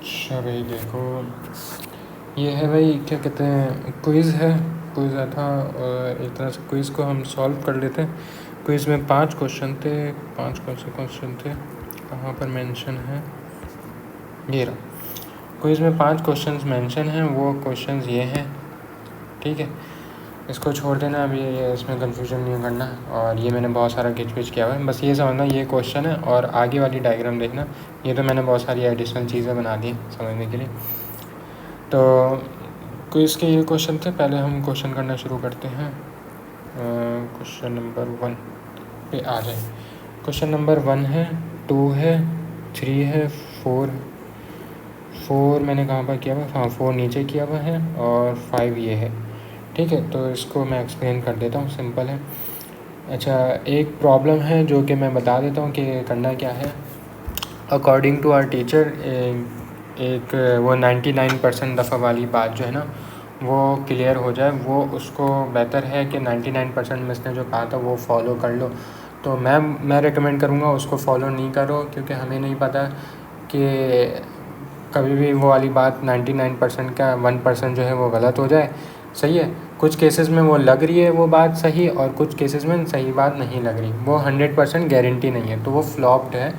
अच्छा भाई देखो, ये है भाई क्या कहते हैं, क्विज़ है। क्विज़ था और एक तरह से क्विज़ को हम सॉल्व कर लेते हैं। क्विज़ में 5 क्वेश्चन थे। 5 कौन से क्वेश्चन थे, कहाँ पर मेंशन है, ये रहा। क्विज़ में 5 क्वेश्चंस मेंशन हैं, वो क्वेश्चंस ये हैं, ठीक है। इसको छोड़ देना अभी, ये इसमें कंफ्यूजन नहीं करना। और ये मैंने बहुत सारा खिचपिच किया हुआ है, बस ये समझना ये क्वेश्चन है और आगे वाली डायग्राम देखना। ये तो मैंने बहुत सारी एडिशनल चीज़ें बना दी समझने के लिए। तो क्विज़ के ये क्वेश्चन थे, पहले हम क्वेश्चन करना शुरू करते हैं। क्वेश्चन नंबर 1 पे आ जाए। क्वेश्चन नंबर 1 है, 2 है, 3 है, 4 मैंने कहाँ पर किया हुआ, हाँ 4 नीचे किया हुआ है और 5 ये है, ठीक है। तो इसको मैं एक्सप्लेन कर देता हूँ, सिंपल है। अच्छा, एक प्रॉब्लम है जो कि मैं बता देता हूँ कि करना क्या है। अकॉर्डिंग टू आवर टीचर, एक वो 99% दफ़ा वाली बात जो है ना वो क्लियर हो जाए, वो उसको बेहतर है कि 99% में इसने जो कहा था वो फॉलो कर लो। तो मैं रेकमेंड करूँगा उसको फॉलो नहीं करो, क्योंकि हमें नहीं पता कि कभी भी वो वाली बात 99% का 1% जो है वो गलत हो जाए। सही है, कुछ केसेस में वो लग रही है वो बात सही, और कुछ केसेस में सही बात नहीं लग रही, वो 100% गारंटी नहीं है, तो वो फ्लॉप्ड है।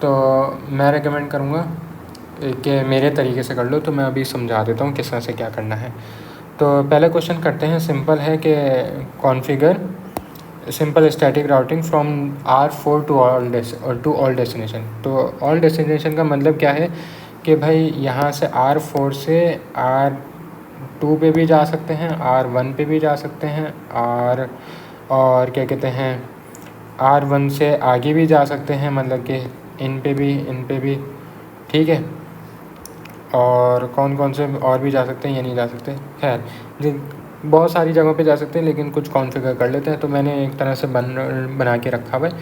तो मैं रेकमेंड करूँगा कि मेरे तरीके से कर लो। तो मैं अभी समझा देता हूँ किस तरह से क्या करना है। तो पहला क्वेश्चन करते हैं, सिंपल है कि configure simple static routing from R4 to all destination. तो ऑल डेस्टिनेशन का मतलब क्या है कि भाई यहाँ से R4 से R2 पे भी जा सकते हैं, R1 पे भी जा सकते हैं, और क्या कहते हैं R1 से आगे भी जा सकते हैं, मतलब कि इन पे भी, ठीक है। और कौन कौन से और भी जा सकते हैं, ये नहीं जा सकते, खैर बहुत सारी जगहों पे जा सकते हैं, लेकिन कुछ कॉन्फ़िगर कर लेते हैं। तो मैंने एक तरह से बना के रखा हुआ है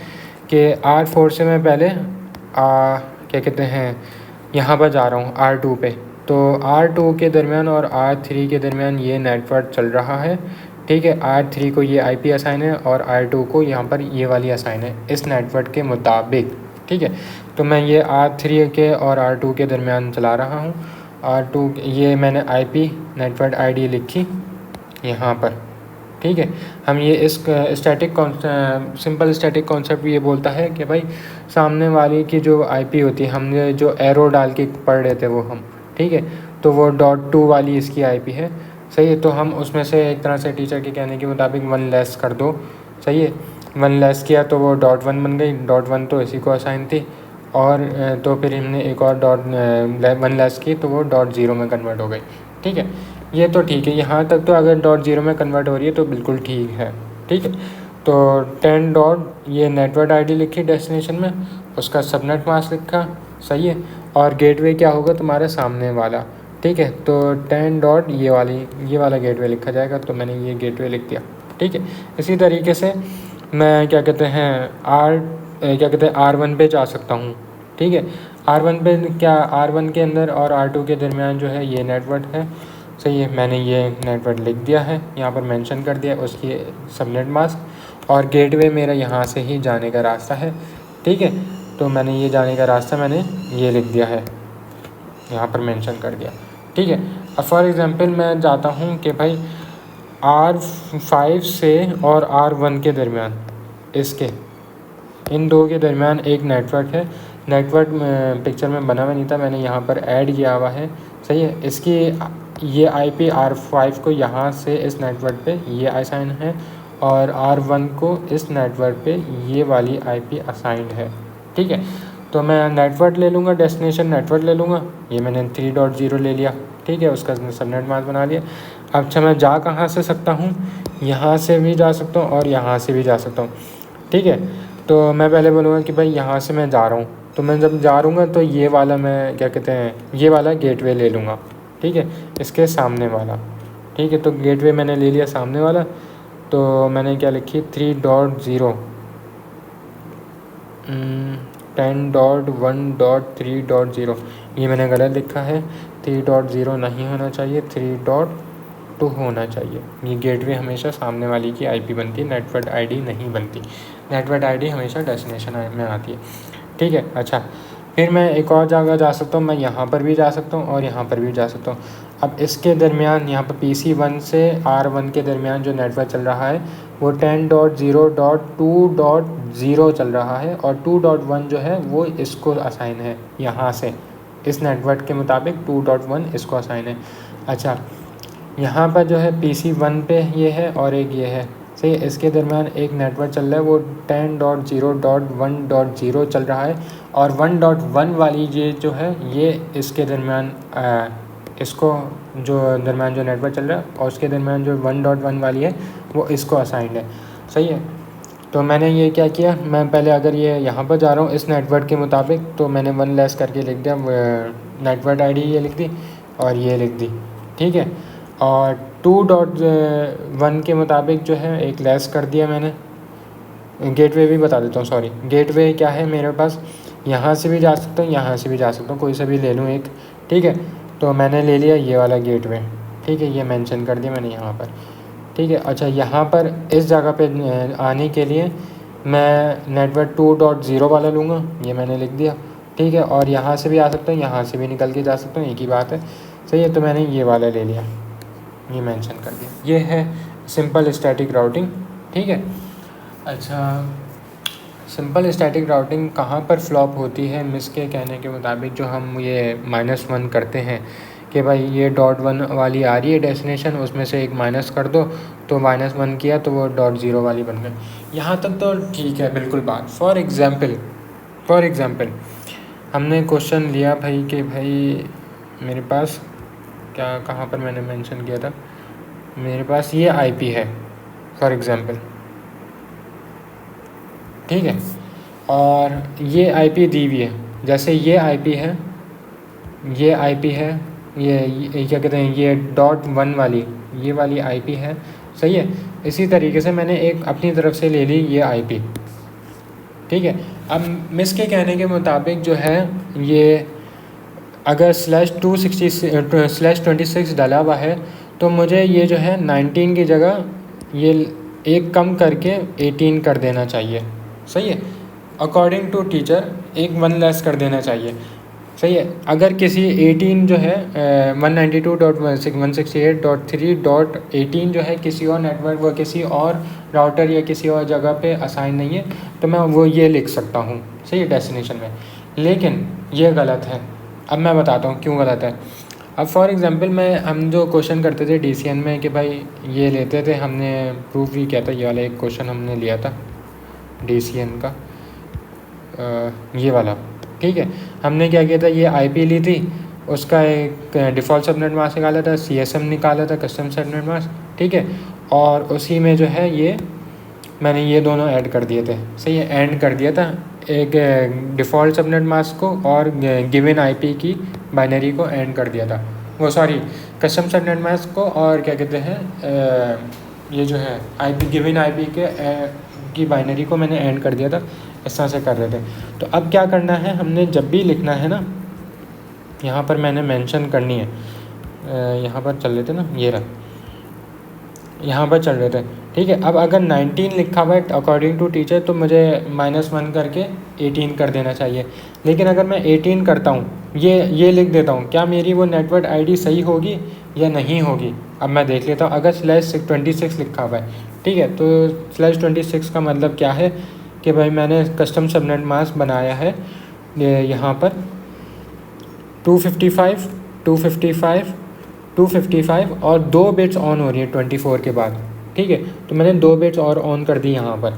कि R4 से मैं पहले क्या कहते हैं यहाँ पर जा रहा हूँ R2 पे। तो R2 के दरमियान और R3 के दरमियान ये नेटवर्क चल रहा है, ठीक है। R3 को ये IP असाइन है और R2 को यहाँ पर ये वाली असाइन है इस नेटवर्क के मुताबिक, ठीक है। तो मैं ये R3 के और R2 के दरमियान चला रहा हूँ। R2 ये मैंने IP नेटवर्क ID लिखी यहाँ पर, ठीक है। हम ये इस सिंपल स्टैटिक कॉन्सेप्ट ये बोलता है कि भाई सामने वाली की जो IP होती है, हमने जो एरो डाल के पढ़ रहे थे वो हम, ठीक है। तो वो .2 वाली इसकी IP है, सही है। तो हम उसमें से एक तरह से टीचर के कहने के मुताबिक 1 लेस कर दो, सही है। 1 लेस किया तो वो .1 बन गई, .1 तो इसी को असाइन थी। और तो फिर हमने एक और 1 लेस की तो वो .0 में कन्वर्ट हो गई, ठीक है। ये तो ठीक है, यहाँ तक तो अगर .0 में कन्वर्ट हो रही है तो बिल्कुल ठीक है, ठीक है। तो 10 डॉट ये नेटवर्क ID लिखी डेस्टिनेशन में, उसका सबनेट मास्क लिखा, सही है। और गेटवे क्या होगा तुम्हारे सामने वाला, ठीक है। तो 10 डॉट ये वाला गेटवे लिखा जाएगा, तो मैंने ये गेटवे लिख दिया, ठीक है। इसी तरीके से मैं क्या कहते हैं R1 पे जा सकता हूँ, ठीक है। R1 पे क्या, R1 के अंदर और R2 के दरमियान जो है ये नेटवर्क है, सही है। मैंने ये नेटवर्क लिख दिया है, यहाँ पर मेंशन कर दिया उसकी सबनेट मास्क, और गेटवे मेरा यहाँ से ही जाने का रास्ता है, ठीक है। तो मैंने ये जाने का रास्ता मैंने ये लिख दिया है, यहाँ पर मेंशन कर दिया, ठीक है। अब फॉर एग्ज़ाम्पल मैं जाता हूँ कि भाई R5 से और R1 के दरमियान, इसके इन दो के दरमियान एक नेटवर्क है। नेटवर्क में पिक्चर में बना हुआ नहीं था, मैंने यहाँ पर ऐड किया हुआ है, सही है। इसकी ये IP R5 को यहाँ से इस नेटवर्क पे ये असाइन है, और R1 को इस नेटवर्क पे ये वाली IP असाइंड है, ठीक है। तो मैं नेटवर्क ले लूँगा, डेस्टिनेशन नेटवर्क ले लूँगा, ये मैंने 3.0 ले लिया, ठीक है। उसका सबनेट मास्क बना लिया। अब अच्छा, मैं जा कहाँ से सकता हूँ, यहाँ से भी जा सकता हूँ और यहाँ से भी जा सकता हूँ, ठीक है। तो मैं पहले बोलूँगा कि भाई यहाँ से मैं जा रहा हूँ, तो मैं जब जा रहूँगा तो ये वाला मैं क्या कहते हैं ये वाला गेटवे ले लूँगा, ठीक है, इसके सामने वाला, ठीक है। तो गेटवे मैंने ले लिया सामने वाला। तो मैंने क्या लिखी 3.0 10.1.3.0, ये मैंने गलत लिखा है। 3.0 नहीं होना चाहिए, 3.2 होना चाहिए। ये गेटवे हमेशा सामने वाली की IP बनती है, नेटवर्क ID नहीं बनती। नेटवर्क ID हमेशा डेस्टिनेशन में आती है, ठीक है। अच्छा, फिर मैं एक और जगह जा सकता हूँ, मैं यहाँ पर भी जा सकता हूँ और यहाँ पर भी जा सकता हूँ। अब इसके दरमियान यहाँ पर PC1 से R1 के दरमियान जो नेटवर्क चल रहा है वो 10.0.2.0 चल रहा है और 2.1 जो है वो इसको असाइन है, यहाँ से इस नेटवर्क के मुताबिक 2.1 इसको असाइन है। अच्छा, यहाँ पर जो है PC1 पे ये है और एक ये है, सही है। इसके दरमियान एक नेटवर्क चल रहा है वो 10.0.1.0 चल रहा है और 1.1 वाली ये जो है ये इसके दरमियान इसको जो दरमियान जो नेटवर्क चल रहा है और उसके दरमियान जो 1.1 वाली है वो इसको असाइंड है, सही है। तो मैंने ये क्या किया, मैं पहले अगर ये यहाँ पर जा रहा हूँ इस नेटवर्क के मुताबिक तो मैंने 1 लेस करके लिख दिया, नेटवर्क आईडी ये लिख दी और ये लिख दी, ठीक है। और 2.1 के मुताबिक जो है एक लेस कर दिया मैंने। गेटवे भी बता देता हूँ, सॉरी, गेटवे क्या है मेरे पास, यहाँ से भी जा सकता हूँ यहाँ से भी जा सकता हूँ, कोई सा भी ले लूँ एक, ठीक है। तो मैंने ले लिया ये वाला गेटवे, ठीक है, ये मेंशन कर दिया मैंने यहाँ पर, ठीक है। अच्छा, यहाँ पर इस जगह पे आने के लिए मैं नेटवर्क 2.0 वाला लूँगा, ये मैंने लिख दिया, ठीक है। और यहाँ से भी आ सकता हूँ यहाँ से भी निकल के जा सकता हूँ, एक ही बात है, सही है। तो मैंने ये वाला ले लिया, ये मेंशन कर दिया। ये है सिंपल स्टैटिक राउटिंग, ठीक है। अच्छा, सिंपल स्टैटिक राउटिंग कहाँ पर फ्लॉप होती है, मिस के कहने के मुताबिक जो हम ये -1 करते हैं कि भाई ये .1 वाली आ रही है डेस्टिनेशन, उसमें से एक माइनस कर दो तो -1 किया तो वो .0 वाली बन गई। यहाँ तक तो ठीक है बिल्कुल बात। फॉर एग्ज़ाम्पल हमने क्वेश्चन लिया भाई कि भाई मेरे पास क्या, कहाँ पर मैंने मेंशन किया था, मेरे पास ये IP है फॉर एग्ज़ाम्पल, ठीक है, और ये IP दी हुई है, जैसे ये IP है, ये IP है, ये क्या कहते हैं, ये .1 वाली ये वाली IP है, सही है। इसी तरीके से मैंने एक अपनी तरफ से ले ली ये IP, ठीक है। अब मिस के कहने के मुताबिक जो है ये अगर /260/26 डाला हुआ है तो मुझे ये जो है 19 की जगह ये एक कम करके 18 कर देना चाहिए, सही है। अकॉर्डिंग टू टीचर एक 1 लेस कर देना चाहिए, सही है। अगर किसी 18 जो है 192.168.3.18 जो है किसी और नेटवर्क व किसी और राउटर या किसी और जगह पे असाइन नहीं है तो मैं वो ये लिख सकता हूँ, सही है, डेस्टिनेशन में। लेकिन ये गलत है, अब मैं बताता हूँ क्यों गलत है। अब फॉर एग्ज़ाम्पल हम जो क्वेश्चन करते थे DCN में कि भाई ये लेते थे, हमने प्रूफ भी किया था, ये वाला एक क्वेश्चन हमने लिया था DCN का, ये वाला, ठीक है। हमने क्या किया था, ये IP ली थी, उसका एक डिफ़ॉल्ट सबनेट मास्क निकाला था, CSM निकाला था, कस्टम सबनेट मास्क, ठीक है। और उसी में जो है ये मैंने ये दोनों ऐड कर दिए थे, सही है, ऐड कर दिया था एक डिफ़ॉल्ट सबनेट मास्क को और गिवन IP की बाइनरी को ऐड कर दिया था, वो सॉरी कस्टम सबनेट मास्क को और क्या कहते हैं ये जो है गिवन IP की बाइनरी को मैंने ऐड कर दिया था, इस तरह से कर रहे थे। तो अब क्या करना है, हमने जब भी लिखना है ना, यहाँ पर मैंने मेंशन करनी है, यहाँ पर चल रहे थे ना, ये रहा, यहाँ पर चल रहे थे, ठीक है। अब अगर 19 लिखा हुआ है अकॉर्डिंग टू टीचर तो मुझे -1 करके 18 कर देना चाहिए। लेकिन अगर मैं 18 करता हूँ, ये लिख देता हूँ, क्या मेरी वो नेटवर्क ID सही होगी या नहीं होगी। अब मैं देख लेता हूँ, अगर /26 लिखा हुआ है, ठीक है, तो /26 का मतलब क्या है कि भाई मैंने कस्टम सबनेट मास्क बनाया है यहाँ पर 255 और 2 बिट्स ऑन हो रही है 24 के बाद, ठीक है। तो मैंने 2 बिट्स और ऑन कर दी यहाँ पर,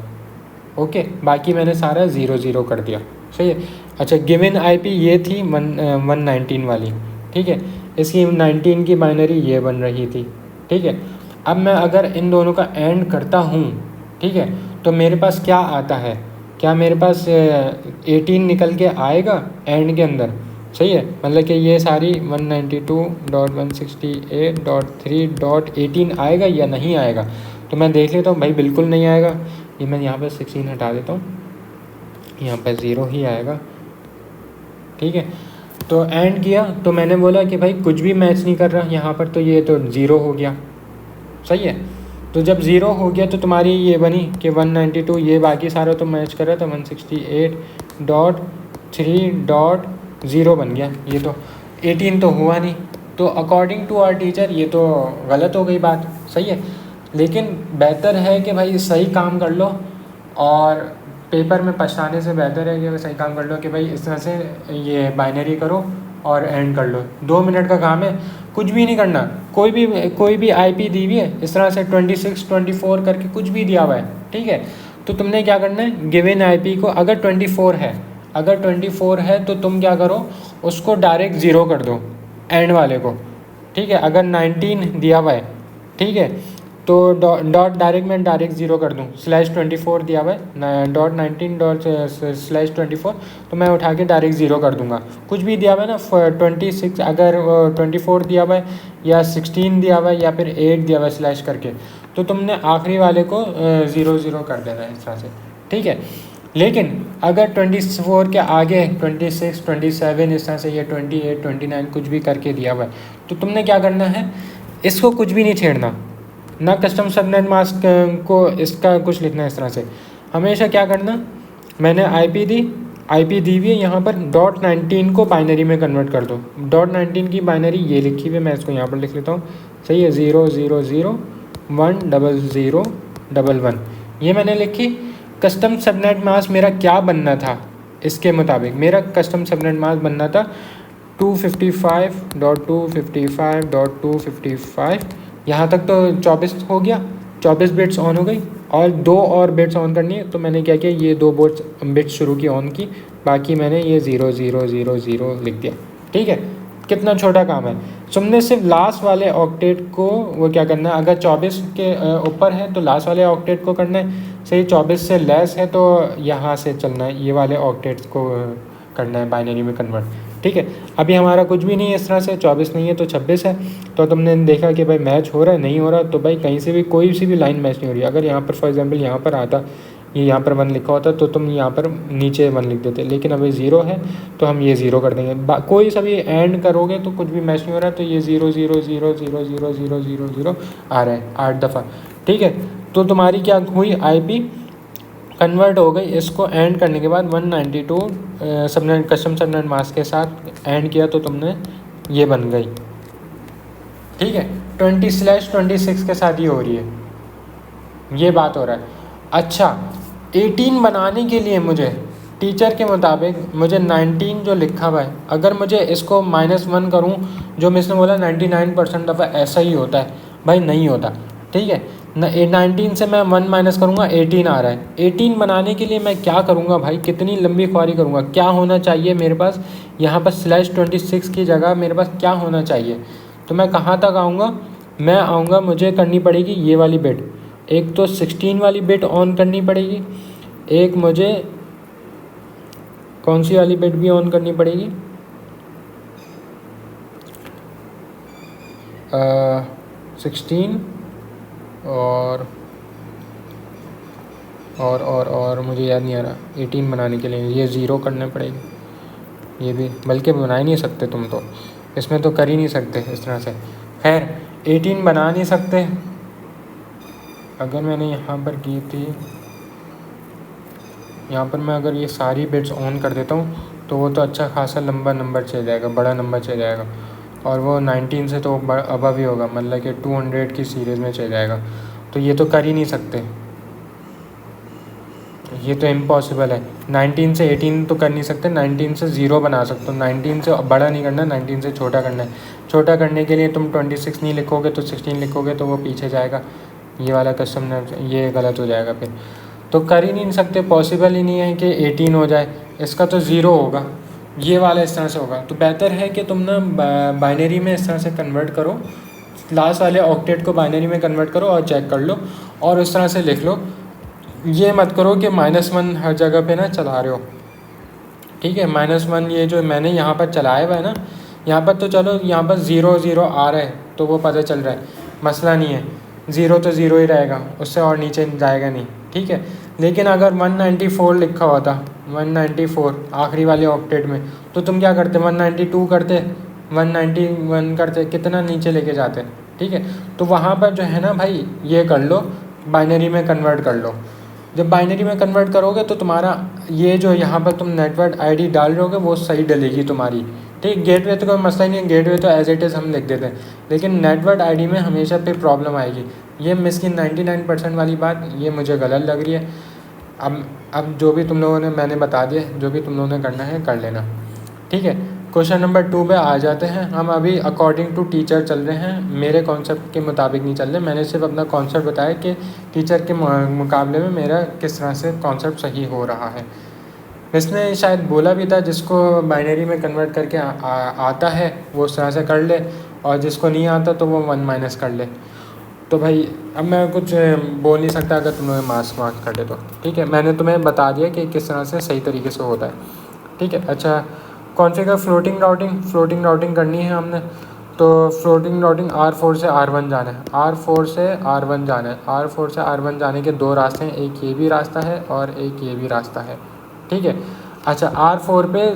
ओके, बाकी मैंने सारा 0 कर दिया, सही है। अच्छा, गिवन IP ये थी 119 वाली, ठीक है, इसकी 19 की बाइनरी ये बन रही थी, ठीक है। अब मैं अगर इन दोनों का एंड करता हूँ, ठीक है, तो मेरे पास क्या आता है, क्या मेरे पास 18 निकल के आएगा एंड के अंदर, सही है। मतलब कि ये सारी 192.168.3.18 आएगा या नहीं आएगा। तो मैं देख लेता हूँ, भाई बिल्कुल नहीं आएगा, ये मैं यहाँ पर 16 हटा देता हूँ, यहाँ पर 0 ही आएगा, ठीक है। तो एंड किया तो मैंने बोला कि भाई कुछ भी मैच नहीं कर रहा यहाँ पर, तो ये तो 0 हो गया, सही है। तो जब 0 हो गया तो तुम्हारी ये बनी कि 192, ये बाकी सारा तो मैच कर रहा था 3.0 बन गया। ये तो 18 तो हुआ नहीं, तो अकॉर्डिंग टू आवर टीचर ये तो गलत हो गई बात, सही है। लेकिन बेहतर है कि भाई सही काम कर लो, और पेपर में पछताने से बेहतर है कि सही काम कर लो कि भाई इस तरह से ये बाइनरी करो और एंड कर लो। 2 मिनट का काम है, कुछ भी नहीं करना। कोई भी आईपी दी हुई है इस तरह से 26 24 करके कुछ भी दिया हुआ है, ठीक है। तो तुमने क्या करना है, गिवन आईपी को अगर 24 है तो तुम क्या करो, उसको डायरेक्ट ज़ीरो कर दो एंड वाले को, ठीक है। अगर 19 दिया हुआ है, ठीक है, तो डॉट डायरेक्ट ज़ीरो कर दूँ, /24 दिया हुआ है, .19//24 तो मैं उठा के डायरेक्ट ज़ीरो कर दूंगा। कुछ भी दिया हुआ है ना, 26 अगर 24 दिया हुआ है या 16 दिया हुआ है या फिर 8 दिया हुआ है स्लैश करके, तो तुमने आखिरी वाले को 0 कर देना है इस तरह से, ठीक है। लेकिन अगर 24 के आगे 26 27 इस तरह से, या 28 29 कुछ भी करके दिया हुआ है, तो तुमने क्या करना है, इसको कुछ भी नहीं छेड़ना, ना कस्टम सबनेट मास्क को इसका कुछ लिखना है इस तरह से। हमेशा क्या करना, मैंने आईपी दी हुई है, यहाँ पर .19 को बाइनरी में कन्वर्ट कर दो। .19 की बाइनरी ये लिखी हुई है, मैं इसको यहाँ पर लिख लेता हूँ, सही है, 000100111, ये मैंने लिखी। कस्टम सबनेट मास्क मेरा क्या बनना था, इसके मुताबिक मेरा कस्टम सबनेट मास्क बनना था 255.255.255। यहाँ तक तो 24 हो गया, 24 बिट्स ऑन हो गई, और 2 और बिट्स ऑन करनी है। तो मैंने क्या किया, ये 2 बिट्स शुरू की ऑन की, बाकी मैंने ये 0000 लिख दिया, ठीक है। कितना छोटा काम है। तुमने सिर्फ लास्ट वाले ऑक्टेट को वो क्या करना है, अगर 24 के ऊपर है तो लास्ट वाले ऑक्टेट को करना है, सही। 24 से लेस है तो यहाँ से चलना है, ये वाले ऑक्टेट्स को करना है बाइनरी में कन्वर्ट, ठीक है। अभी हमारा कुछ भी नहीं है इस तरह से, 24 नहीं है तो 26 है। तो तुमने देखा कि भाई मैच हो रहा है, नहीं हो रहा, तो भाई कहीं से भी कोई सी भी लाइन मैच नहीं हो रही। अगर यहाँ पर फॉर एग्जांपल यहाँ पर आता, ये यहाँ पर 1 लिखा होता, तो तुम यहाँ पर नीचे 1 लिख देते, लेकिन अभी 0 है तो हम ये 0 कर देंगे। कोई सा भी एंड करोगे तो कुछ भी मैच नहीं हो रहा, तो ये 0 आ रहा है 8 दफ़ा, ठीक है। तो तुम्हारी क्या हुई, आईपी कन्वर्ट हो गई। इसको एंड करने के बाद 192 सबनेट कस्टम सबनेट मास्क के साथ एंड किया, तो तुमने ये बन गई, ठीक है। 20/26 के साथ ये हो रही है, ये बात हो रहा है। अच्छा, 18 बनाने के लिए मुझे टीचर के मुताबिक मुझे 19 जो लिखा हुआ है, अगर मुझे इसको -1 करूं, जो मिसने बोला 99% दफ़ा ऐसा ही होता है, भाई नहीं होता, ठीक है। 19 से मैं 1 माइनस करूँगा, 18 आ रहा है। 18 बनाने के लिए मैं क्या करूँगा भाई, कितनी लंबी ख्वारी करूँगा, क्या होना चाहिए मेरे पास यहाँ पर /26 की जगह मेरे पास क्या होना चाहिए। तो मैं कहाँ तक आऊँगा, मैं आऊँगा, मुझे करनी पड़ेगी ये वाली बिट, एक तो 16 वाली बिट ऑन करनी पड़ेगी, एक मुझे कौन सी वाली बिट भी ऑन करनी पड़ेगी, 16 और मुझे याद नहीं आ रहा। 18 बनाने के लिए ये 0 करने पड़ेगी, ये भी, बल्कि बना ही नहीं सकते तुम तो, इसमें तो कर ही नहीं सकते इस तरह से। खैर 18 बना नहीं सकते। अगर मैंने यहाँ पर की थी, यहाँ पर मैं अगर ये सारी बिट्स ऑन कर देता हूँ तो वो तो अच्छा खासा लंबा नंबर चल जाएगा, बड़ा नंबर चल जाएगा, और वो 19 से तो अबव ही होगा, मतलब कि 200 की सीरीज़ में चल जाएगा। तो ये तो कर ही नहीं सकते, ये तो इम्पॉसिबल है। 19 से 18 तो कर नहीं सकते, 19 से 0 बना सकते हो, 19 से बड़ा नहीं करना, 19 से छोटा करना है। छोटा करने के लिए तुम 26 नहीं लिखोगे तो 16 लिखोगे, तो वो पीछे जाएगा, ये वाला कस्टम ये गलत हो जाएगा फिर, तो कर ही नहीं सकते, पॉसिबल ही नहीं है कि 18 हो जाए। इसका तो 0 होगा, ये वाला इस तरह से होगा। तो बेहतर है कि तुम ना बाइनरी में इस तरह से कन्वर्ट करो, लास्ट वाले ऑक्टेट को बाइनरी में कन्वर्ट करो और चेक कर लो, और उस तरह से लिख लो। ये मत करो कि -1 हर जगह पे ना चला रहे हो, ठीक है। -1 ये जो मैंने यहाँ पर चलाया हुआ है ना, यहाँ पर तो चलो यहाँ पर 0 आ रहा है तो वो पता चल रहा है, मसला नहीं है, 0 तो 0 ही रहेगा, उससे और नीचे जाएगा नहीं, ठीक है। लेकिन अगर 194 लिखा हुआ था, 194 आखिरी वाले ऑक्टेट में, तो तुम क्या करते, 192 करते, 191 करते, कितना नीचे लेके जाते, ठीक है। तो वहाँ पर जो है ना भाई, ये कर लो, बाइनरी में कन्वर्ट कर लो। जब बाइनरी में कन्वर्ट करोगे तो तुम्हारा ये जो यहाँ पर तुम नेटवर्क आईडी डाल रहे होगे वो सही डलेगी तुम्हारी, ठीक। गेटवे तो कोई मसला ही नहीं है, गेटवे तो एज इट इज़ हम लिख देते हैं, लेकिन नेटवर्क आईडी में हमेशा पे प्रॉब्लम आएगी। ये मिस्किन 99% वाली बात ये मुझे गलत लग रही है। अब जो भी तुम लोगों ने मैंने बता दिया, जो भी तुम लोगों ने करना है कर लेना, ठीक है। क्वेश्चन नंबर 2 पे आ जाते हैं। हम अभी अकॉर्डिंग टू टीचर चल रहे हैं, मेरे कॉन्सेप्ट के मुताबिक नहीं चल रहे। मैंने सिर्फ अपना कॉन्सेप्ट बताया कि टीचर के मुकाबले में मेरा किस तरह से कॉन्सेप्ट सही हो रहा है। इसने शायद बोला भी था जिसको बाइनरी में कन्वर्ट करके आता है वो उस तरह से कर ले, और जिसको नहीं आता तो वो 1 - कर ले। तो भाई अब मैं कुछ बोल नहीं सकता अगर तुम लोग मार्क्स कर दे तो, ठीक है। मैंने तुम्हें बता दिया कि किस तरह से सही तरीके से होता है, ठीक है। अच्छा, कॉन्फ़िगर फ्लोटिंग राउटिंग करनी है हमने। तो फ्लोटिंग राउटिंग R4 से R1 जाना है, R4 से R1 जाना है। R4 से R1 जाने के 2 रास्ते हैं, एक ये भी रास्ता है और एक ये भी रास्ता है, ठीक है। अच्छा, R4 पे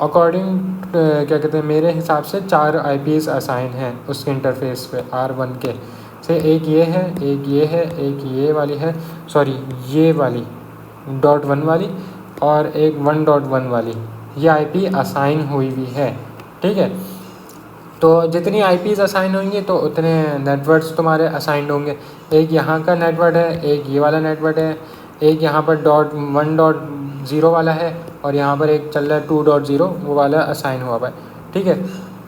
अकॉर्डिंग क्या कहते हैं, मेरे हिसाब से 4 IPs असाइन हैं उसके इंटरफेस पे R1 के से। एक ये है, एक ये है, एक ये वाली है, सॉरी ये वाली .1 वाली, और एक 1.1 वाली, ये IP असाइन हुई हुई है, ठीक है। तो जितनी IPs असाइन होंगी तो उतने नेटवर्क्स तुम्हारे असाइंड होंगे। एक यहाँ का नेटवर्क है, एक ये वाला नेटवर्क है, एक यहाँ पर .1.0 वाला है, और यहाँ पर एक चल रहा है 2.0, वो वाला असाइन हुआ हुआ है, ठीक है।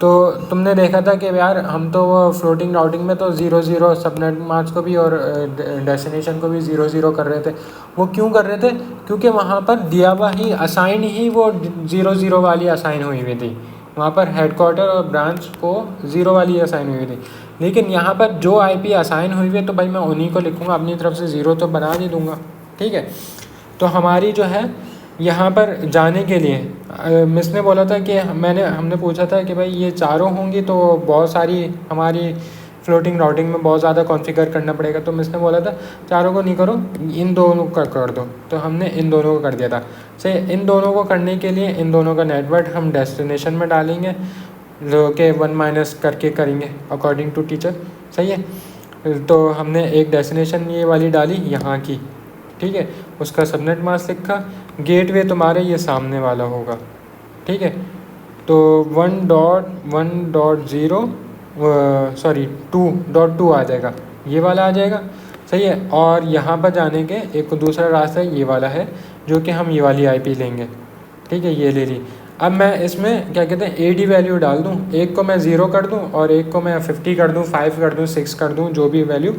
तो तुमने देखा था कि यार हम तो वो फ्लोटिंग राउटिंग में तो 0 सबनेट मास्क को भी और डेस्टिनेशन को भी 0 कर रहे थे। वो क्यों कर रहे थे? क्योंकि वहाँ पर दिया हुआ ही असाइन ही वो 0 वाली असाइन हुई हुई थी। वहाँ पर हेडक्वार्टर और ब्रांच को 0 वाली असाइन हुई थी। लेकिन यहाँ पर जो IP असाइन हुई हुई है तो भाई मैं उन्हीं को लिखूँगा, अपनी तरफ से 0 तो बना नहीं दूँगा, ठीक है। तो हमारी जो है यहाँ पर जाने के लिए मिस ने बोला था कि हमने पूछा था कि भाई ये चारों होंगी तो बहुत सारी हमारी फ्लोटिंग राउटिंग में बहुत ज़्यादा कॉन्फ़िगर करना पड़ेगा। तो मिस ने बोला था चारों को नहीं करो, इन दोनों का कर दो। तो हमने इन दोनों को कर दिया था। सही, इन दोनों को करने के लिए इन दोनों का नेटवर्क हम डेस्टिनेशन में डालेंगे, जो कि 1 - करके करेंगे अकॉर्डिंग टू टीचर, सही है। तो हमने एक डेस्टिनेशन ये वाली डाली यहाँ की, ठीक है, उसका सबनेट मास्क लिखा। गेटवे तुम्हारे ये सामने वाला होगा, ठीक है। तो 1.1.0 सॉरी 2.2 आ जाएगा, ये वाला आ जाएगा, सही है। और यहाँ पर जाने के एक दूसरा रास्ता ये वाला है, जो कि हम ये वाली IP लेंगे, ठीक है, ये ले ली। अब मैं इसमें क्या कहते हैं AD वैल्यू डाल दूँ, एक को मैं 0 कर दूँ और एक को मैं 50 कर दूँ, 5 कर दूँ, 6 कर दूँ, जो भी वैल्यू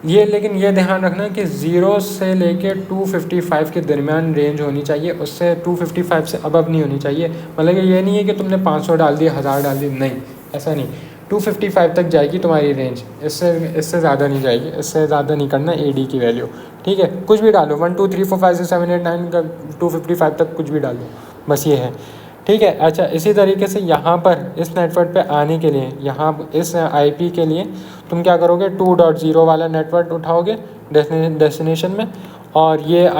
ये। लेकिन ये ध्यान रखना कि 0 से लेके 255 के दरमियान रेंज होनी चाहिए, उससे 255 से अबव नहीं होनी चाहिए। मतलब ये नहीं है कि तुमने 500 डाल दिया, 1000 डाल दी, नहीं, ऐसा नहीं। 255 तक जाएगी तुम्हारी रेंज, इससे ज़्यादा नहीं जाएगी, इससे ज़्यादा नहीं करना AD की वैल्यू, ठीक है। कुछ भी डालो, 1 2 3 4 5 6 7 8 9 का 255 तक कुछ भी डालो, बस ये है, ठीक है। अच्छा, इसी तरीके से यहाँ पर इस नेटवर्क पे आने के लिए, यहाँ इस IP के लिए तुम क्या करोगे, 2.0 वाला नेटवर्क उठाओगे डेस्टिनेशन में, और ये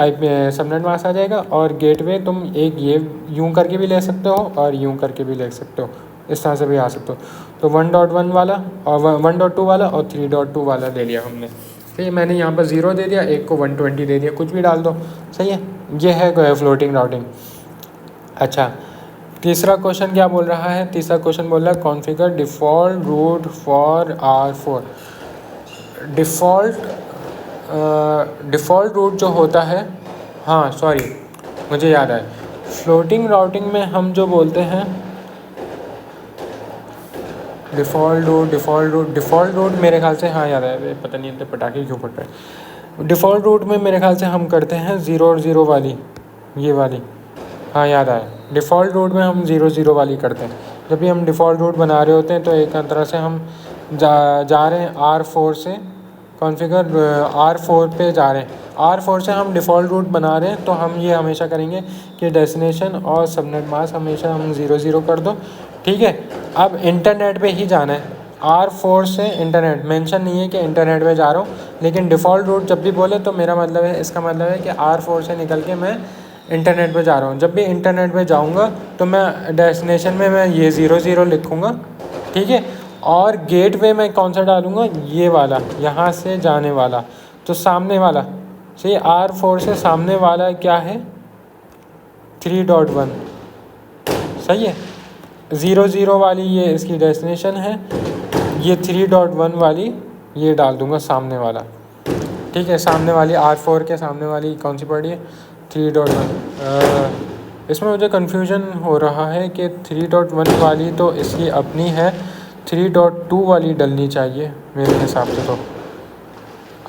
सबनेट मास्क आ जाएगा। और गेटवे तुम एक ये यूं करके भी ले सकते हो और यूं करके भी ले सकते हो, इस तरह से भी आ सकते हो। तो 1.1 वाला और 1.2 वाला और 3.2 वाला ले लिया हमने, सही। मैंने यहाँ पर 0 दे दिया, एक को 120 दे दिया, कुछ भी डाल दो, सही है। ये है फ्लोटिंग राउटिंग। अच्छा, तीसरा क्वेश्चन क्या बोल रहा है? तीसरा क्वेश्चन बोल रहा है configure default route for R4। Default route जो होता है, हाँ सॉरी मुझे याद आया, फ्लोटिंग राउटिंग में हम जो बोलते हैं डिफ़ॉल्ट रूट मेरे ख्याल से, हाँ याद आया, पता नहीं इतने पटाखे क्यों फट रहे। डिफ़ॉल्ट रूट में मेरे ख्याल से हम करते हैं 0 और 0 वाली, ये वाली, हाँ याद आया। डिफ़ॉल्ट रूट में हम 0 वाली करते हैं। जब भी हम डिफ़ॉल्ट रूट बना रहे होते हैं तो एक तरह से हम जा रहे हैं R4 से कॉन्फ़िगर R4 पे जा रहे हैं। R4 से हम डिफ़ॉल्ट रूट बना रहे हैं, तो हम ये हमेशा करेंगे कि डेस्टिनेशन और सबनेट मास्क हमेशा हम 0 कर दो, ठीक है। अब इंटरनेट पे ही जाना है, R4 से इंटरनेट मेंशन नहीं है कि इंटरनेट पे जा रहा हूँ, लेकिन डिफ़ॉल्ट रूट जब भी बोले तो मेरा मतलब है, इसका मतलब है कि R4 से निकल के मैं इंटरनेट पे जा रहा हूँ। जब भी इंटरनेट पे जाऊँगा तो मैं डेस्टिनेशन में मैं ये 0 लिखूँगा, ठीक है। और गेटवे में कौन सा डालूँगा, ये वाला, यहाँ से जाने वाला, तो सामने वाला, सही। R4 से सामने वाला क्या है, 3.1, सही है। 0 वाली ये इसकी डेस्टिनेशन है, ये 3.1 वाली ये डाल दूंगा सामने वाला, ठीक है। सामने वाली R4 के सामने वाली कौन सी पड़ी है, 3.1। इसमें मुझे कन्फ्यूजन हो रहा है कि 3.1 वाली तो इसकी अपनी है, 3.2 वाली डलनी चाहिए मेरे हिसाब से। तो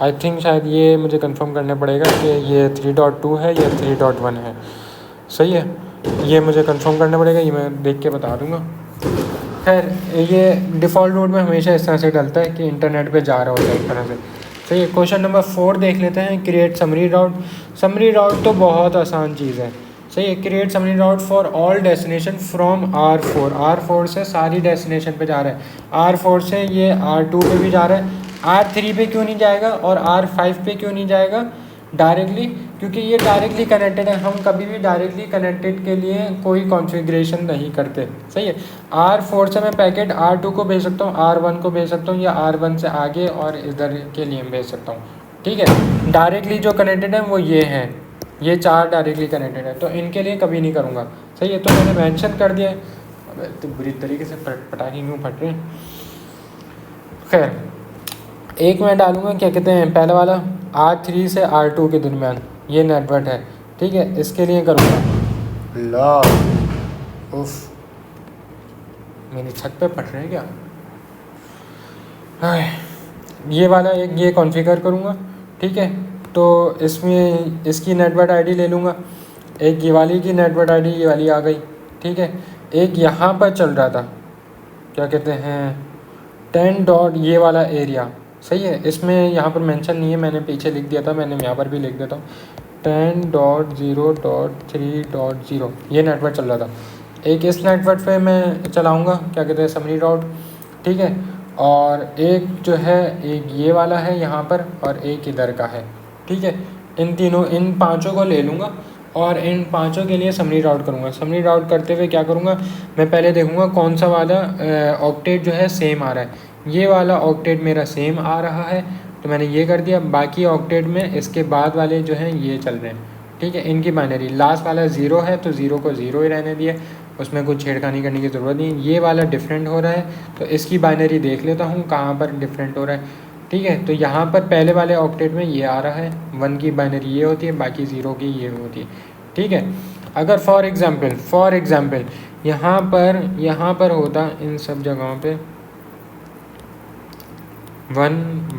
आई थिंक शायद ये मुझे कंफर्म करना पड़ेगा कि ये 3.2 है या 3.1 है, सही है। ये मुझे कंफर्म करना पड़ेगा, ये मैं देख के बता दूंगा। खैर ये डिफ़ॉल्ट मोड में हमेशा इस तरह से डलता है कि इंटरनेट पे जा रहा होता है एक तरह से, सही है। क्वेश्चन नंबर 4 देख लेते हैं, क्रिएट समरी राउट। समरी राउट तो बहुत आसान चीज़ है, सही है। Create summary route for all destination from R4। R4 से सारी डेस्टिनेशन पे जा रहा है, R4 से ये R2 पे भी जा रहा है, R3 पे क्यों नहीं जाएगा और R5 पे क्यों नहीं जाएगा डायरेक्टली, क्योंकि ये डायरेक्टली कनेक्टेड है। हम कभी भी डायरेक्टली कनेक्टेड के लिए कोई कॉन्फ़िगरेशन नहीं करते, सही है। R4 से मैं पैकेट R2 को भेज सकता हूँ, R1 को भेज सकता हूँ, या R1 से आगे और इधर के लिए भेज सकता हूँ, ठीक है। डायरेक्टली जो कनेक्टेड है वो ये हैं, ये 4 डायरेक्टली कनेक्टेड है, तो इनके लिए कभी नहीं करूँगा, सही है। तो मैंने मेंशन कर दिया है। अब तो बुरी तरीके से पटाखे क्यों फट रहे हैं। खैर एक मैं डालूँगा, क्या कहते हैं, पहला वाला R3 से R2 के दरमियान ये नेटवर्क है, ठीक है। इसके लिए करूँगा ला उफ, मेरी छत पे फट रहे हैं क्या। ये वाला एक ये कॉन्फ़िगर करूँगा, ठीक है। तो इसमें इसकी नेटवर्क आईडी ले लूँगा, एक ये वाली की नेटवर्क आईडी ये वाली आ गई, ठीक है। एक यहाँ पर चल रहा था, क्या कहते हैं, 10 डॉट ये वाला एरिया, सही है। इसमें यहाँ पर मेंशन नहीं है, मैंने पीछे लिख दिया था, मैंने यहाँ पर भी लिख देता हूँ, 10.0.3.0 ये नेटवर्क चल रहा था। एक इस नेटवर्क पे मैं चलाऊँगा, क्या कहते हैं, समरी राउट, ठीक है। और एक जो है, एक ये वाला है यहाँ पर और एक इधर का है, ठीक है। इन पांचों को ले लूँगा और इन पांचों के लिए समरी राउट करूँगा। समरी राउट करते हुए क्या करूँगा, मैं पहले देखूँगा कौन सा वाला ऑक्टेट जो है सेम आ रहा है। ये वाला ऑक्टेट मेरा सेम आ रहा है, तो मैंने ये कर दिया। बाकी ऑक्टेट में इसके बाद वाले जो हैं ये चल रहे हैं, ठीक है। इनकी बाइनरी, लास्ट वाला 0 है तो 0 को 0 ही रहने दिया, उसमें कुछ छेड़खानी करने की ज़रूरत नहीं। ये वाला डिफरेंट हो रहा है तो इसकी बाइनरी देख लेता हूँ कहाँ पर डिफरेंट हो रहा है, ठीक है। तो यहाँ पर पहले वाले ऑक्टेट में ये आ रहा है, 1 की बाइनरी ये होती है, बाकी 0 की ये होती है, ठीक है। अगर फॉर एग्ज़ाम्पल यहाँ पर होता इन सब जगहों पे 1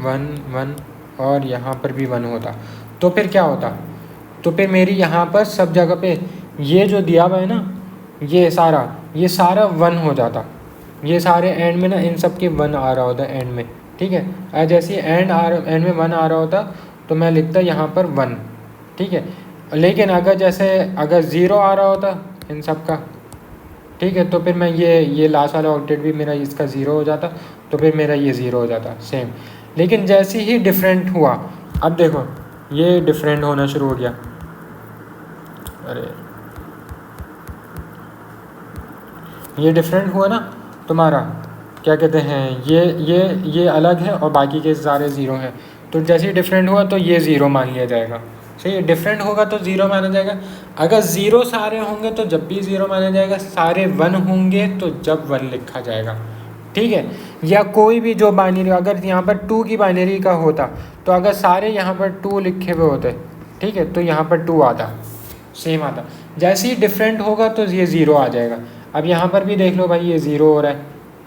1 1 और यहाँ पर भी 1 होता, तो फिर क्या होता, तो फिर मेरी यहाँ पर सब जगह पे ये जो दिया हुआ है ना, ये सारा 1 हो जाता। ये सारे एंड में ना इन सब के 1 आ रहा होता एंड में, ठीक है। जैसे एंड में 1 आ रहा होता तो मैं लिखता यहाँ पर 1, ठीक है। लेकिन अगर 0 आ रहा होता इन सब का, ठीक है, तो फिर मैं ये लास्ट वाला ऑक्टेट भी मेरा इसका 0 हो जाता, तो फिर मेरा ये 0 हो जाता सेम। लेकिन जैसे ही डिफरेंट हुआ, अब देखो ये डिफरेंट होना शुरू हो गया, अरे ये डिफरेंट हुआ ना तुम्हारा, क्या कहते हैं, ये अलग है और बाकी के सारे 0 हैं। तो जैसे ही डिफरेंट हुआ तो ये 0 मान लिया जाएगा, सही है। डिफरेंट होगा तो 0 माना जाएगा। अगर 0 सारे होंगे तो जब भी 0 माना जाएगा, सारे 1 होंगे तो जब 1 लिखा जाएगा, ठीक है। या कोई भी जो बाइनरी, अगर यहाँ पर 2 की बाइनरी का होता तो अगर सारे यहाँ पर 2 लिखे हुए होते, ठीक है, तो यहाँ पर 2 आता, सेम आता। जैसे ही डिफरेंट होगा तो ये 0 आ जाएगा। अब यहाँ पर भी देख लो भाई, ये 0 हो रहा है,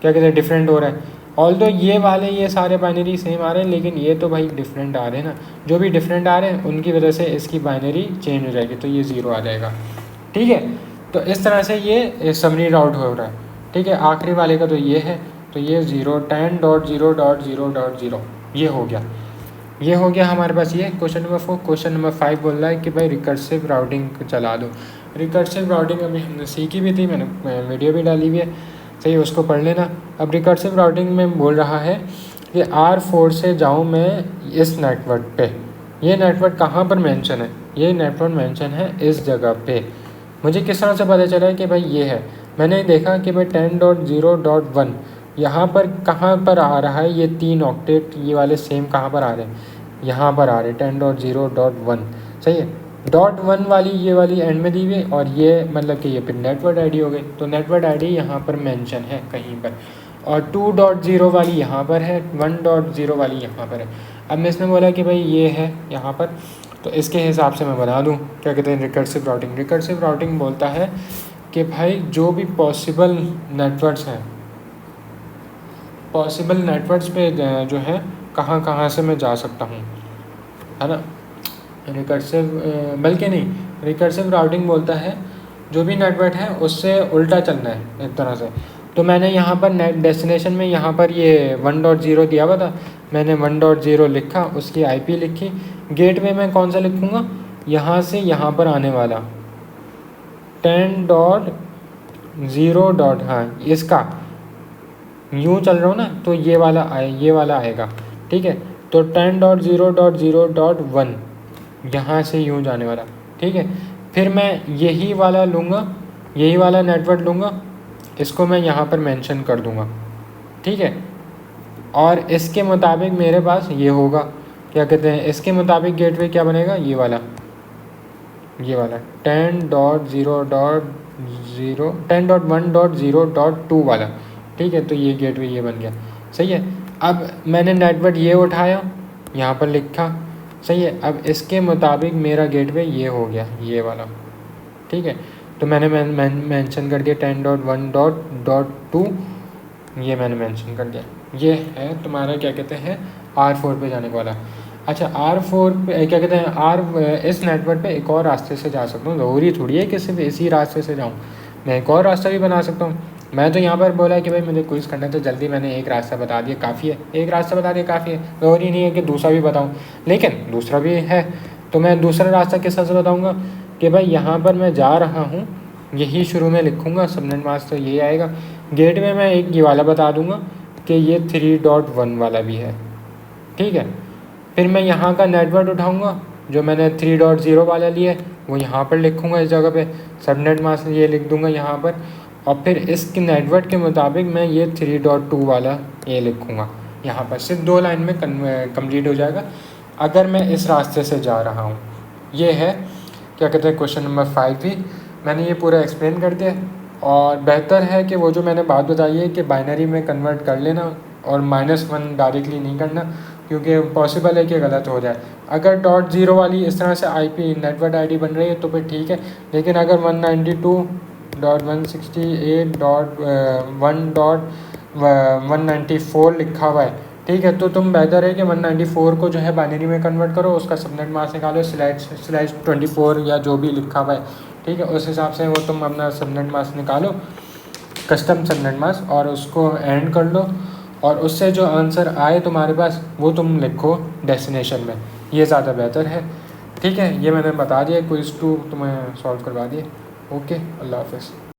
क्या कहते हैं, डिफरेंट हो रहा है। ऑल्दो ये वाले ये सारे बाइनरी सेम आ रहे हैं, लेकिन ये तो भाई डिफरेंट आ रहे हैं ना। जो भी डिफरेंट आ रहे हैं उनकी वजह से इसकी बाइनरी चेंज हो जाएगी, तो ये 0 आ जाएगा, ठीक है। तो इस तरह से ये समरी राउट हो रहा है, ठीक है। आखिरी वाले का तो ये है, तो ये 10.0.0.0 ये हो गया हमारे पास ये क्वेश्चन नंबर 4। क्वेश्चन नंबर 5 बोल रहा है कि भाई रिकर्सिव राउटिंग चला दो। रिकर्सिव राउटिंग अभी हमने सीखी भी थी, मैंने वीडियो भी डाली हुई है, सही, उसको पढ़ लेना। अब रिकर्सिव राउटिंग में बोल रहा है कि R4 से जाऊँ मैं इस नेटवर्क पे, ये नेटवर्क कहाँ पर मेंशन है, ये नेटवर्क मेंशन है इस जगह पे। मुझे किस तरह से पता चला कि भाई ये है, मैंने देखा कि भाई 10.0.1 यहाँ पर कहाँ पर आ रहा है, ये 3 ऑक्टेट ये वाले सेम कहाँ पर आ रहे हैं, यहाँ पर आ रहे 10.0.1, सही है। .1 वाली ये वाली एंड में दी हुई और ये मतलब कि ये फिर नेटवर्क आईडी हो गई, तो नेटवर्क आईडी यहाँ पर मेंशन है कहीं पर, और 2.0 वाली यहाँ पर है, 1.0 वाली यहाँ पर है। अब मैं इसने बोला कि भाई ये है यहाँ पर, तो इसके हिसाब से मैं बना दूँ क्या कहते हैं रिकर्सिव राउटिंग। रिकर्सिव राउटिंग बोलता है कि भाई जो भी पॉसिबल नेटवर्क्स हैं, पॉसिबल नेटवर्क्स पे जो है कहाँ कहाँ से मैं जा सकता हूँ, है ना। रिकर्सिव बल्कि नहीं, रिकर्सिव राउटिंग बोलता है जो भी नेटवर्क है उससे उल्टा चलना है एक तरह से। तो मैंने यहाँ पर नेट डेस्टिनेशन में यहाँ पर ये 1.0 दिया हुआ था, मैंने 1.0 लिखा, उसकी आईपी लिखी। गेटवे में कौन सा लिखूँगा, यहाँ से यहाँ पर आने वाला 10.0. हाँ इसका यूँ चल रहा हूँ ना, तो ये वाला आएगा, ठीक है। तो 10.0.0.1 यहाँ से यूँ जाने वाला, ठीक है। फिर मैं यही वाला लूँगा, यही वाला नेटवर्क लूँगा, इसको मैं यहाँ पर मेंशन कर दूँगा, ठीक है। और इसके मुताबिक मेरे पास ये होगा क्या कहते हैं, इसके मुताबिक गेटवे क्या बनेगा, ये वाला 10.1.0.2 वाला, ठीक है। तो ये गेटवे ये बन गया, सही है। अब मैंने नेटवर्क ये उठाया, यहाँ पर लिखा, सही है। अब इसके मुताबिक मेरा गेटवे ये हो गया, ये वाला, ठीक है। तो मैंने मेंशन कर दिया 10.1.2, ये मैंने मेंशन कर दिया। ये है तुम्हारा क्या कहते हैं R4 पे जाने वाला। अच्छा R4 पे क्या कहते हैं इस नेटवर्क पे एक और रास्ते से जा सकता हूँ, ज़रूरी थोड़ी है कि सिर्फ इसी रास्ते से जाऊँ, मैं एक और रास्ता भी बना सकता हूँ। मैं तो यहाँ पर बोला कि भाई मुझे क्विज़ करना है तो जल्दी मैंने एक रास्ता बता दिया काफ़ी है, एक रास्ता बता दिया काफ़ी है, ज़रूरी नहीं है कि दूसरा भी बताऊँ, लेकिन दूसरा भी है। तो मैं दूसरा रास्ता किस तरह से बताऊँगा कि भाई यहाँ पर मैं जा रहा हूँ, यही शुरू में लिखूँगा, सबनेट मास्क तो यही आएगा। गेटवे में एक ये वाला बता दूँगा कि ये 3.1 वाला भी है, ठीक है। फिर मैं यहाँ का नेटवर्क उठाऊँगा, जो मैंने 3.0 वाला लिया है वो यहाँ पर लिखूँगा, इस जगह पे सबनेट मास्क ये लिख दूँगा यहाँ पर, और फिर इसके नेटवर्क के मुताबिक मैं ये 3.2 वाला ये लिखूँगा यहाँ पर। सिर्फ 2 लाइन में कंप्लीट हो जाएगा अगर मैं इस रास्ते से जा रहा हूँ। ये है क्या कहते हैं क्वेश्चन नंबर 5 भी मैंने ये पूरा एक्सप्लेन कर दिया। और बेहतर है कि वो जो मैंने बात बताई है कि बाइनरी में कन्वर्ट कर लेना और -1 डायरेक्टली नहीं करना, क्योंकि पॉसिबल है कि गलत हो जाए। अगर .0 वाली इस तरह से आईपी नेटवर्क आईडी बन रही है तो फिर ठीक है, लेकिन अगर 192.168.1.194 लिखा हुआ है, ठीक है, तो तुम बेहतर है कि 194 को जो है बाइनरी में कन्वर्ट करो, उसका सबनेट मास्क निकालो /24 या जो भी लिखा हुआ है, ठीक है, उस हिसाब से वो तुम अपना सबनेट मास्क निकालो, कस्टम सबनेट मास्क, और उसको एंड कर लो, और उससे जो आंसर आए तुम्हारे पास वो तुम लिखो डेस्टिनेशन में, ये ज़्यादा बेहतर है, ठीक है। ये मैंने बता दिया, क्विज़ 2 तुम्हें सॉल्व करवा दिए। ओके, अल्लाह हाफ़िज़।